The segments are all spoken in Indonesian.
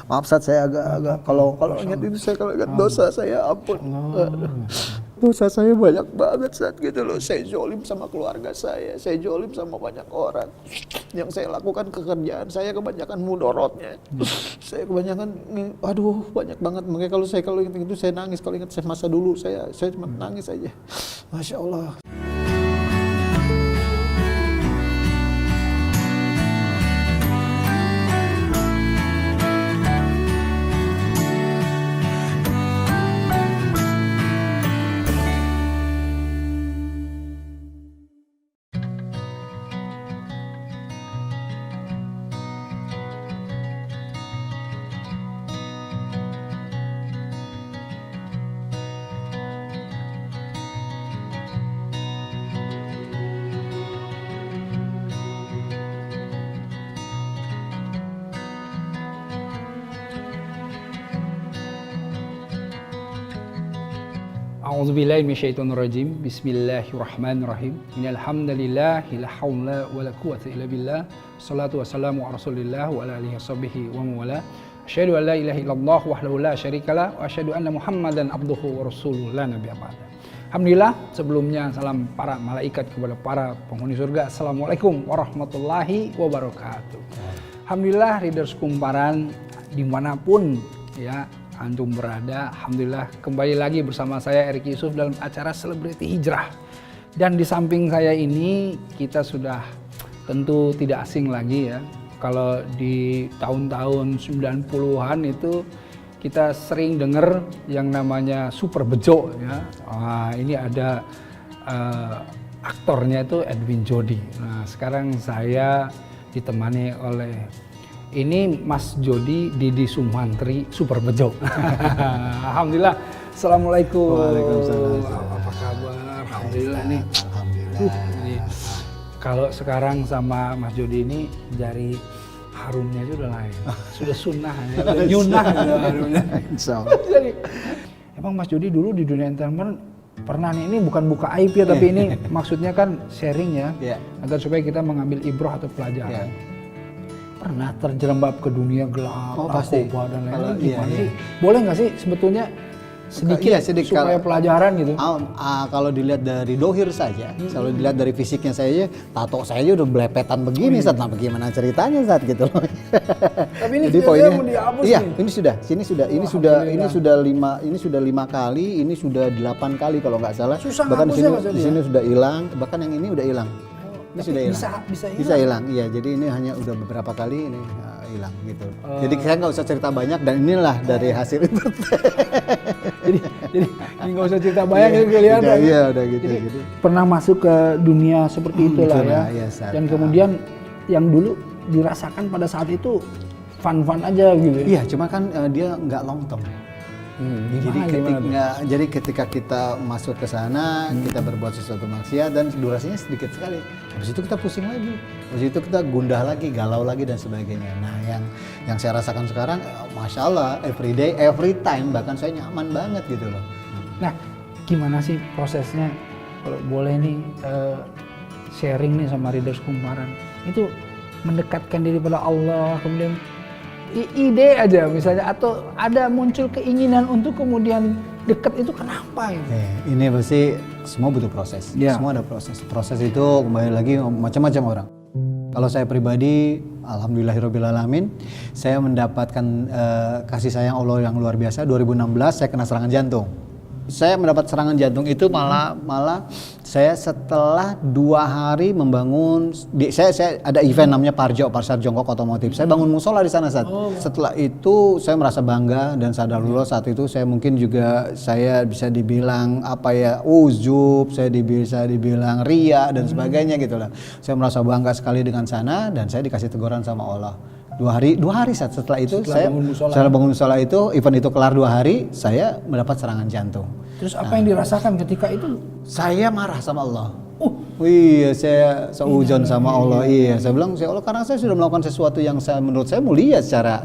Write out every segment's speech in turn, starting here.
Maaf Ustaz, saya agak kalau ingat itu saya kalau ingat dosa saya ampun. Dosa saya banyak banget saat gitu loh. Saya zolim sama keluarga saya zolim sama banyak orang. Yang saya lakukan kekerjaan saya kebanyakan mudorotnya. Saya kebanyakan, aduh banyak banget. Makanya kalau ingat itu saya nangis. Kalau ingat saya masa dulu saya cuma nangis aja. Masya Allah. A'udzubillahi minasyaitonirrajim. Bismillahirrahmanirrahim. Innal hamdalillah la haula wala quwwata illa billah. Shalatu wassalamu ala Rasulillah wa ala alihi washabbihi wa mawala. Asyhadu an la ilaha illallah wahdahu la syarikalah wa asyhadu anna Muhammadan abduhu wa rasuluhu la nabiyya ba'da. Alhamdulillah, sebelumnya salam para malaikat kepada para penghuni surga. Assalamualaikum warahmatullahi wabarakatuh. Alhamdulillah, readers kumparan dimanapun ya antum berada, alhamdulillah kembali lagi bersama saya Erik Yusuf dalam acara Selebriti Hijrah. Dan di samping saya ini kita sudah tentu tidak asing lagi ya. Kalau di tahun-tahun 90-an itu kita sering dengar yang namanya Super Bejo ya. Ini ada aktornya itu Edwin Jody. Nah, sekarang saya ditemani oleh ini Mas Jody Didi Sumantri Super Bejo. Alhamdulillah. Assalamualaikum. Waalaikumsalam. Apa kabar? Alhamdulillah nih. Alhamdulillah. Kalau sekarang sama Mas Jody ini jari harumnya itu udah lain. Sudah sunnah ya. Udah nyunah harumnya. Insyaallah. Jadi emang Mas Jody dulu di dunia entertainment pernah nih, ini bukan buka aib ya, tapi ini maksudnya kan sharing ya. Agar supaya kita mengambil ibrah atau pelajaran. Pernah terjerembab ke dunia gelap, narkoba dan lain-lain, gimana sih? Boleh nggak sih sebetulnya sedikit supaya pelajaran gitu? Kalau dilihat dari dohir saja, kalau dilihat dari fisiknya saya, tato saya aja udah belepetan begini, Ustaz. Nah, bagaimana ceritanya saat gitu loh? Tapi ini jadi poinnya mau dihapus iya, nih. ini sudah 5 kali, ini sudah 8 kali kalau nggak salah. Susah bahkan di sini ya? sudah hilang, bahkan yang ini udah hilang. Ini sudah hilang. Bisa hilang. Iya, jadi ini hanya udah beberapa kali ini hilang gitu. Jadi saya nggak usah cerita banyak, dan inilah dari hasil itu. jadi ini nggak usah cerita banyak, itu kelihatan. Iya, udah gitu. Jadi pernah masuk ke dunia seperti itulah ya. Dan kemudian yang dulu dirasakan pada saat itu fun-fun aja gitu. Iya, cuma kan dia nggak long term. Jadi ketika kita masuk ke sana, kita berbuat sesuatu maksiat dan durasinya sedikit sekali. Habis itu kita pusing lagi, habis itu kita gundah lagi, galau lagi dan sebagainya. Nah, yang saya rasakan sekarang, masya Allah, every day, every time, bahkan saya nyaman banget gitu loh. Nah, gimana sih prosesnya? Kalau boleh nih sharing nih sama readers kumparan, itu mendekatkan diri pada Allah, kemudian ide aja misalnya, atau ada muncul keinginan untuk kemudian dekat, itu kenapa ya? Ini pasti semua butuh proses. Semua ada proses. Proses itu kembali lagi macam-macam orang. Kalau saya pribadi, alhamdulillahirobbilalamin, saya mendapatkan kasih sayang Allah yang luar biasa. 2016 saya kena serangan jantung. Saya mendapat serangan jantung itu malah saya setelah 2 hari membangun, saya ada event namanya Parsar Jongkok Otomotif. Saya bangun musola di sana saat. Setelah itu saya merasa bangga dan sadarullah saat itu saya mungkin juga saya bisa dibilang uzub, saya bisa dibilang ria dan sebagainya gitu lah. Saya merasa bangga sekali dengan sana dan saya dikasih teguran sama Allah. 2 hari setelah itu saya bangun musola itu, event itu kelar 2 hari, saya mendapat serangan jantung. Terus apa yang dirasakan ketika itu? Saya marah sama Allah. Iya, saya seuzon sama Allah. Iya, saya bilang, ya Allah, karena saya sudah melakukan sesuatu yang menurut saya mulia secara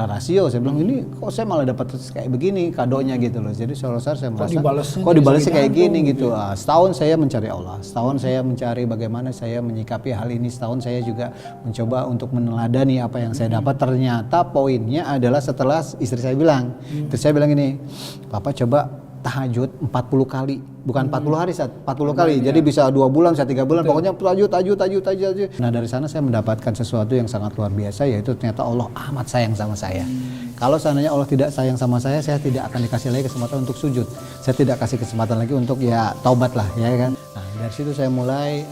rasio. Saya bilang, ini kok saya malah dapat kayak begini kadonya gitu loh. Jadi saya merasa kok dibalesnya kayak gini gitu. Setahun saya mencari Allah, setahun saya mencari bagaimana saya menyikapi hal ini, setahun saya juga mencoba untuk meneladani apa yang saya dapat. Ternyata poinnya adalah setelah istri saya bilang, ini, Papa coba tahajud 40 kali, bukan 40 hari, 40 kali. Jadi bisa 2 bulan, 3 bulan, pokoknya tahajud. Nah, dari sana saya mendapatkan sesuatu yang sangat luar biasa, yaitu ternyata Allah amat sayang sama saya. Kalau seandainya Allah tidak sayang sama saya tidak akan dikasih lagi kesempatan untuk sujud. Saya tidak kasih kesempatan lagi untuk ya taubat lah, ya kan. Nah, dari situ saya mulai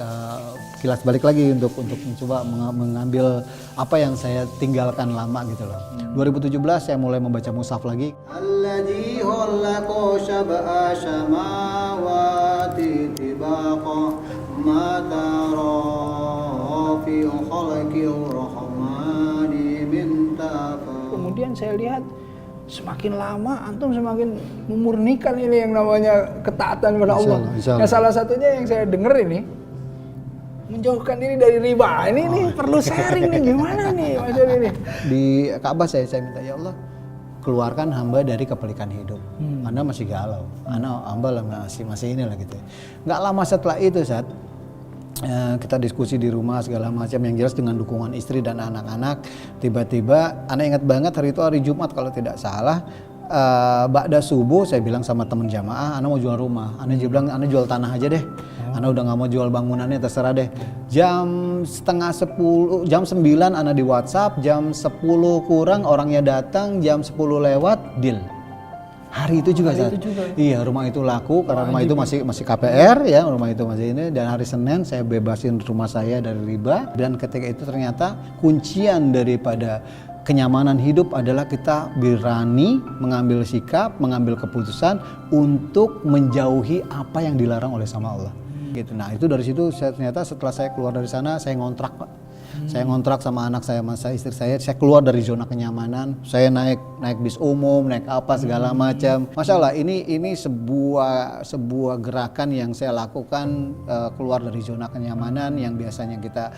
kilas balik lagi untuk mencoba mengambil apa yang saya tinggalkan lama gitu loh. 2017 saya mulai membaca mushaf lagi. Alladzi khalaqa sab'a samawati tibaqa ma tara fi khalqir rahmani min tafawut. Kemudian saya lihat semakin lama antum semakin memurnikan ini yang namanya ketaatan kepada Allah. Nah, salah satunya yang saya dengar ini menjauhkan diri dari riba. Ini perlu sharing nih, gimana nih Mas Dodi nih? Di Ka'bah saya minta, ya Allah, keluarkan hamba dari kepelikan hidup. Anda masih galau, hamba masih inilah gitu. Nggak lama setelah itu kita diskusi di rumah segala macam, yang jelas dengan dukungan istri dan anak-anak. Tiba-tiba, Ana ingat banget hari itu hari Jumat kalau tidak salah. Ba'da subuh saya bilang sama teman jamaah, Ana mau jual rumah. Ana bilang, Ana jual tanah aja deh. Ana udah nggak mau jual bangunannya, terserah deh. Jam 9 Ana di WhatsApp, jam 10 kurang orangnya datang, jam 10 lewat deal. Hari itu juga, iya, rumah itu laku karena rumah itu masih KPR ya, rumah itu masih ini. Dan hari Senin saya bebasin rumah saya dari riba. Dan ketika itu ternyata kuncian daripada kenyamanan hidup adalah kita berani mengambil sikap, mengambil keputusan untuk menjauhi apa yang dilarang oleh sama Allah. Gitu. Nah, itu dari situ ternyata setelah saya keluar dari sana saya ngontrak, Pak. Saya ngontrak sama anak saya, sama istri saya keluar dari zona kenyamanan. Saya naik bis umum, naik apa segala macam. Masya Allah, ini sebuah gerakan yang saya lakukan, keluar dari zona kenyamanan yang biasanya kita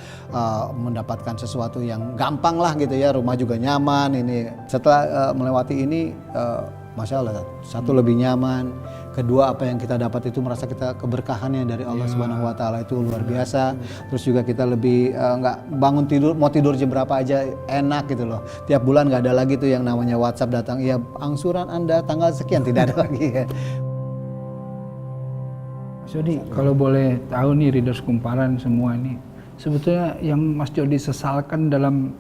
mendapatkan sesuatu yang gampang lah gitu ya, rumah juga nyaman. Ini setelah melewati ini, Masya Allah, satu lebih nyaman. Kedua, apa yang kita dapat itu merasa kita keberkahannya dari Allah Subhanahu Wa Taala itu luar biasa. Terus juga kita lebih nggak bangun tidur, mau tidur jam berapa aja enak gitu loh. Tiap bulan nggak ada lagi tuh yang namanya WhatsApp datang, ya angsuran Anda tanggal sekian, tidak ada lagi ya. Mas Dodi, kalau boleh tahu nih Readers Kumparan semua ini, sebetulnya yang Mas Dodi sesalkan dalam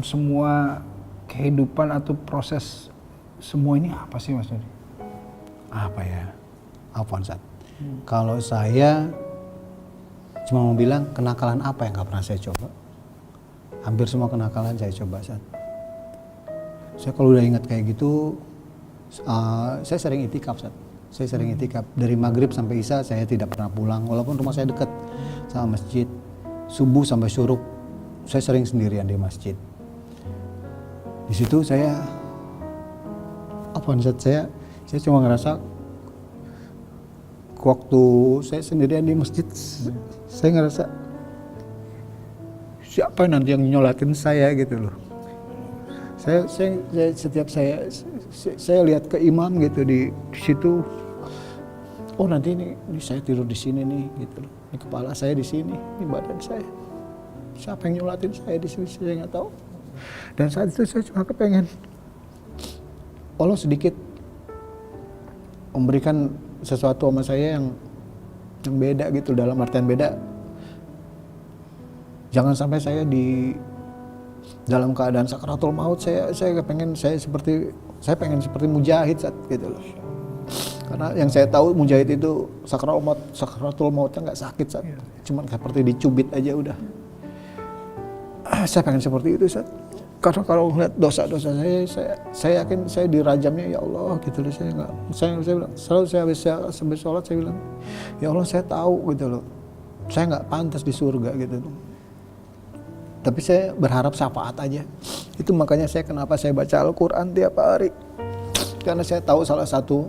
semua kehidupan atau proses semua ini apa sih Mas Dodi? Apa ya? Afwan, kalau saya cuma mau bilang, kenakalan apa yang gak pernah saya coba? Hampir semua kenakalan saya coba, Saya kalau udah ingat kayak gitu, saya sering itikaf, Saya sering itikaf. Dari maghrib sampai isya saya tidak pernah pulang, walaupun rumah saya dekat sama masjid. Subuh sampai syuruk, saya sering sendirian di masjid. Di situ saya cuma ngerasa waktu saya sendirian di masjid, saya ngerasa siapa nanti yang nyolatin saya gitu loh. Saya setiap saya lihat ke imam gitu di situ, oh nanti ini saya tidur di sini nih gitu loh. Ini kepala saya di sini, ini badan saya. Siapa yang nyolatin saya di sini, saya nggak tahu. Dan saat itu saya cuma kepengen Allah sedikit memberikan sesuatu sama saya yang beda gitu, dalam artian beda. Jangan sampai saya di dalam keadaan sakaratul maut, saya pengen seperti mujahid gitu loh. Karena yang saya tahu mujahid itu sakaratul mautnya nggak sakit, cuman seperti dicubit aja udah. Saya pengen seperti itu, Karena kalau melihat dosa-dosa saya yakin saya dirajamnya, ya Allah gitu loh. Saya bilang, selalu saya habis sholat saya bilang, ya Allah saya tahu gitu loh, saya nggak pantas di surga gitu loh. Tapi saya berharap syafaat aja. Itu makanya kenapa saya baca Al-Quran tiap hari. Karena saya tahu salah satu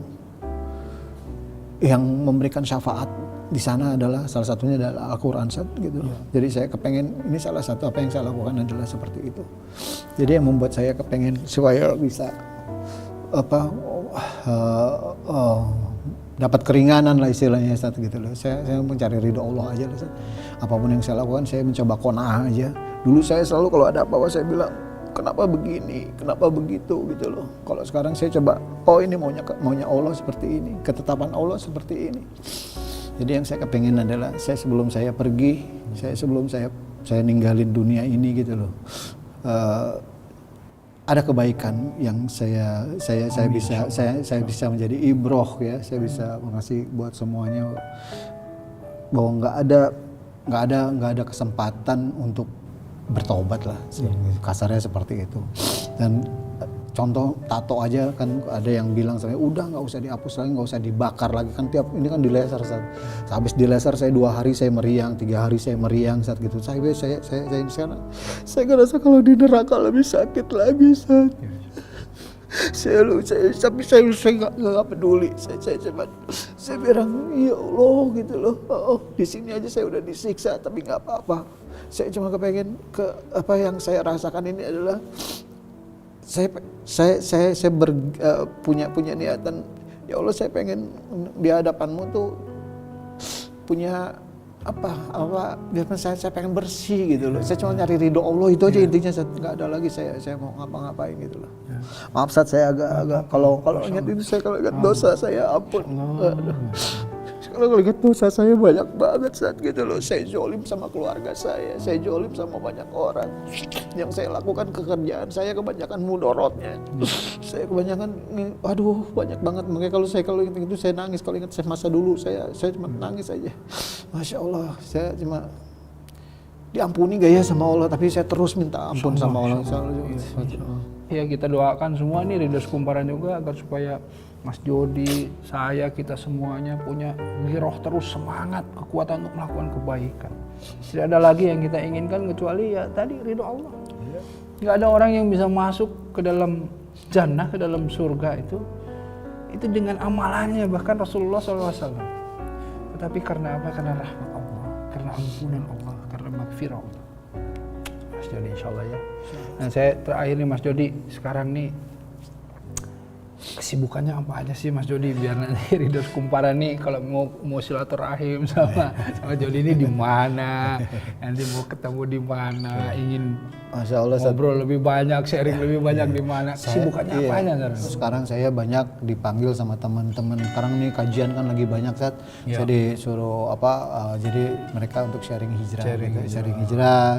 yang memberikan syafaat di sana adalah salah satunya adalah Al-Quran gitu. Jadi saya kepengen, ini salah satu apa yang saya lakukan adalah seperti itu. Jadi yang membuat saya kepengen supaya bisa dapat keringanan lah istilahnya Ustaz gitu loh. Saya mencari ridho Allah aja lah Ustaz. Apapun yang saya lakukan saya mencoba qanaah aja. Dulu saya selalu kalau ada apa-apa saya bilang kenapa begini, kenapa begitu gitu loh. Kalau sekarang saya coba, oh ini maunya Allah seperti ini, ketetapan Allah seperti ini. Jadi yang saya kepengen adalah sebelum saya pergi, sebelum saya ninggalin dunia ini gitu loh. Ada kebaikan yang saya bisa menjadi ibroh ya, saya bisa mengasih buat semuanya bahwa nggak ada kesempatan untuk bertobat lah, kasarnya seperti itu. Dan contoh tato aja kan ada yang bilang saya udah nggak usah dihapus lagi, nggak usah dibakar lagi, kan tiap ini kan dilaser saat habis dilaser saya 2 hari saya meriang, 3 hari saya meriang saat gitu. Saya sekarang saya ngerasa kalau di neraka lebih sakit lagi saat. Tapi saya nggak peduli. Saya bilang ya Allah gitu loh. Oh, di sini aja saya udah disiksa tapi nggak apa-apa. Saya cuma kepengen apa yang saya rasakan ini adalah saya punya niatan, ya Allah saya pengen di hadapanmu tuh punya apa biar saya pengen bersih gitu loh. Saya cuma nyari ridho Allah itu aja intinya, nggak ada lagi saya mau ngapa-ngapain gitu loh. Maaf Ustaz, saya agak kalau ingat ini kalau ingat dosa saya ampun. Kalau ingat dosa saya banyak banget saat gitu loh. Saya zolim sama keluarga saya zolim sama banyak orang. Yang saya lakukan pekerjaan saya kebanyakan mudorotnya. Saya kebanyakan, aduh banyak banget. Makanya kalau ingat itu saya nangis. Kalau ingat saya masa dulu saya cuma nangis aja. Masya Allah, saya cuma diampuni gak ya sama Allah, tapi saya terus minta ampun sama Allah. Ya kita doakan semua nih Ridhos Kumparan juga agar supaya Mas Jody, kita semuanya punya giroh terus, semangat, kekuatan untuk melakukan kebaikan. Tidak ada lagi yang kita inginkan kecuali ya tadi ridho Allah. Nggak ada orang yang bisa masuk ke dalam jannah, ke dalam surga itu dengan amalannya, bahkan Rasulullah SAW. Tetapi karena apa? Karena rahmat Allah, karena ampunan Allah, karena magfirah Allah. Mas Jody insya Allah ya. Nah saya terakhir nih Mas Jody, sekarang nih kesibukannya apa aja sih Mas Jody, biar nanti Ridhos Kumparan nih kalau mau silaturahim sama Jody ini di mana, nanti mau ketemu di mana, ingin Masya Allah, ngobrol lebih banyak, sharing lebih banyak di mana, kesibukannya apa aja sekarang? Saya banyak dipanggil sama teman-teman. Sekarang nih kajian kan lagi banyak Ustaz. Saya disuruh jadi mereka untuk sharing hijrah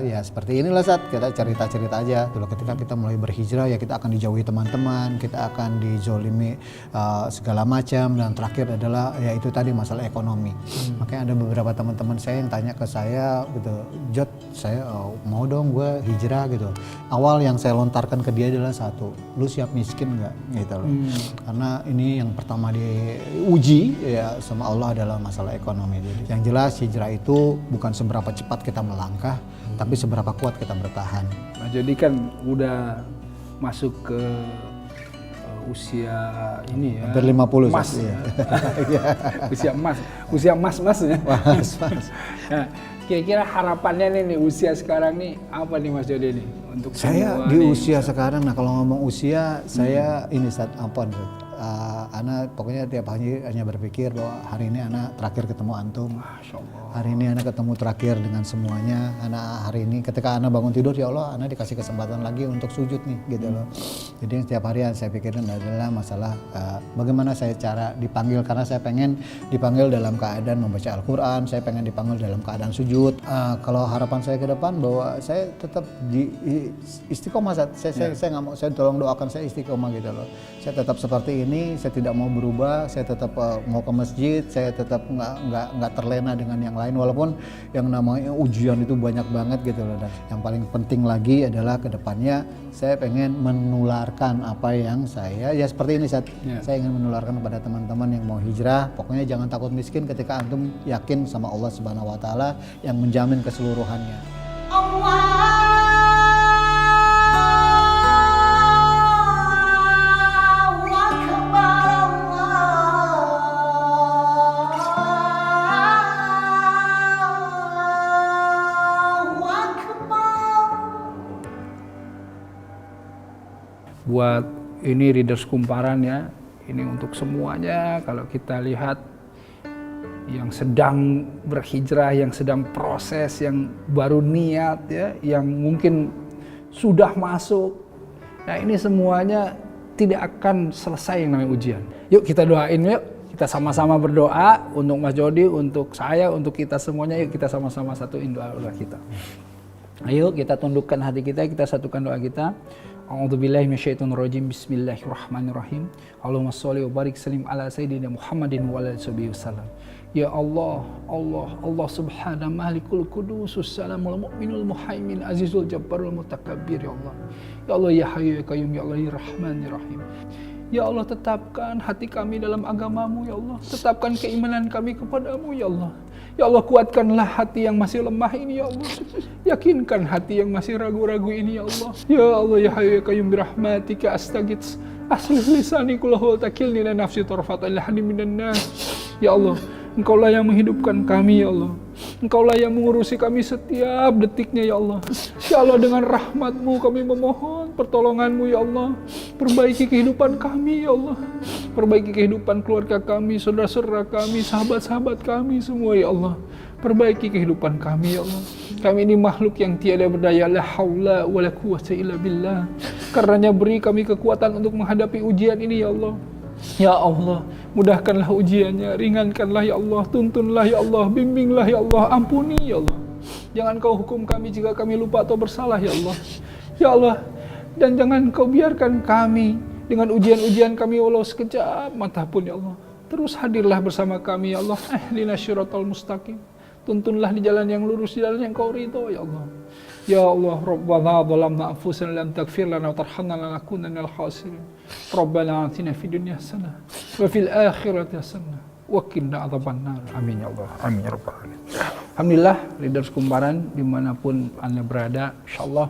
ya seperti inilah Ustaz. Kita cerita-cerita aja dulu ketika kita mulai berhijrah ya, kita akan dijauhi teman-teman, kita akan dijolimi segala macam, dan terakhir adalah ya itu tadi masalah ekonomi. Makanya ada beberapa teman-teman saya yang tanya ke saya gitu, Jod, saya mau dong gue hijrah gitu. Awal yang saya lontarkan ke dia adalah satu, lu siap miskin nggak gitu loh. Karena ini yang pertama diuji ya sama Allah adalah masalah ekonomi. Jadi yang jelas hijrah itu bukan seberapa cepat kita melangkah, tapi seberapa kuat kita bertahan. Nah, jadi kan udah masuk ke usia ini ya, hampir 50 emas ya. usia emas ya. Mas. Nah, kira-kira harapannya nih usia sekarang nih apa nih Mas Jody nih untuk saya di usia sekarang? Nah kalau ngomong usia saya ini saat ampun, Ana pokoknya tiap hari hanya berpikir bahwa hari ini Ana terakhir ketemu antum. Masya Allah. Hari ini Ana ketemu terakhir dengan semuanya. Ana hari ini ketika Ana bangun tidur, ya Allah Ana dikasih kesempatan lagi untuk sujud nih gitu loh. Jadi setiap hari yang saya pikirkan adalah masalah bagaimana saya cara dipanggil, karena saya pengen dipanggil dalam keadaan membaca Al-Quran, saya pengen dipanggil dalam keadaan sujud. Kalau harapan saya ke depan bahwa saya tetap di istiqomah. Saya nggak mau, saya tolong doakan saya istiqomah gitu loh. Saya tetap seperti ini, saya tidak mau berubah, saya tetap mau ke masjid, saya tetap nggak terlena dengan yang lain, walaupun yang namanya ujian itu banyak banget gitu loh. Dan yang paling penting lagi adalah kedepannya saya pengen menularkan apa yang saya ya seperti ini saya ingin menularkan kepada teman-teman yang mau hijrah. Pokoknya jangan takut miskin ketika antum yakin sama Allah Subhanahu Wa Taala yang menjamin keseluruhannya. buat ini Readers Kumparan ya, ini untuk semuanya. Kalau kita lihat yang sedang berhijrah, yang sedang proses, yang baru niat ya, yang mungkin sudah masuk. Nah ini semuanya tidak akan selesai yang namanya ujian. Yuk kita doain yuk, kita sama-sama berdoa untuk Mas Jody, untuk saya, untuk kita semuanya. Yuk kita sama-sama satuin doa kita. Ayo kita tundukkan hati kita satukan doa kita. A'udzubillahi minasyaitonirrajim. Bismillahirrahmanirrahim. Allahumma sholli wa barik salim ala sayyidina Muhammadin wa ala alihi wasallam. Ya Allah, Allah subhanahu malikul kudusus salamul mu'minul muhaimin azizul jabbarul mutakabbir ya Allah. Ya Allah ya hayyu ya qayyum ya Allah ya rahman ya rahim. Ya Allah tetapkan hati kami dalam agamamu ya Allah. Tetapkan keimanan kami kepadamu ya Allah. Ya Allah kuatkanlah hati yang masih lemah ini ya Allah. Yakinkan hati yang masih ragu-ragu ini ya Allah. Ya Allah ya hayyu ya qayyum birahmatika astaghits. Aslih lisani kullahu takilni la nafsi tarfatal lahni minan nas. Ya Allah, Engkaulah yang menghidupkan kami ya Allah. Engkaulah yang mengurusi kami setiap detiknya ya Allah. Ya Allah dengan rahmat-Mu kami memohon pertolongan-Mu ya Allah. Perbaiki kehidupan kami ya Allah. Perbaiki kehidupan keluarga kami, saudara-saudara kami, sahabat-sahabat kami semua ya Allah. Perbaiki kehidupan kami ya Allah. Kami ini makhluk yang tiada berdaya, la haula wala quwwata illa billah. Karenanya beri kami kekuatan untuk menghadapi ujian ini ya Allah. Ya Allah, mudahkanlah ujiannya, ringankanlah ya Allah, tuntunlah ya Allah, bimbinglah ya Allah, ampuni ya Allah. Jangan Kau hukum kami jika kami lupa atau bersalah ya Allah. Ya Allah, dan jangan Kau biarkan kami dengan ujian-ujian kami walau sekejap mata pun ya Allah. Terus hadirlah bersama kami ya Allah. Ihdinas syiratal mustaqim. Tuntunlah di jalan yang lurus, di jalan yang Kau ridho ya Allah. Ya Allah, Rabbana zalamna anfusana lam taghfir lana wa tarhamna lanakunanna minal khasirin. Rabbana atina fid dunya hasanah wa fil akhirati hasanah wa qina adzabannar. Amin ya Allah. Amin ya rabbal alamin. Alhamdulillah, Readers Kumparan dimanapun Anda berada, insyaallah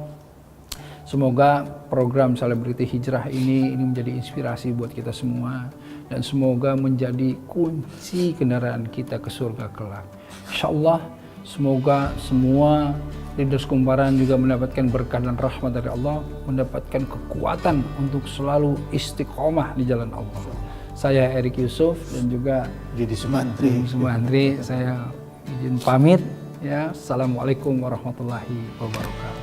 semoga program Selebriti Hijrah ini menjadi inspirasi buat kita semua dan semoga menjadi kunci kendaraan kita ke surga kelak. Insyaallah semoga semua Readers Kumparan juga mendapatkan berkah dan rahmat dari Allah, mendapatkan kekuatan untuk selalu istiqomah di jalan Allah. Saya Erik Yusuf dan juga Didi Sumantri. Saya izin pamit ya. Assalamualaikum warahmatullahi wabarakatuh.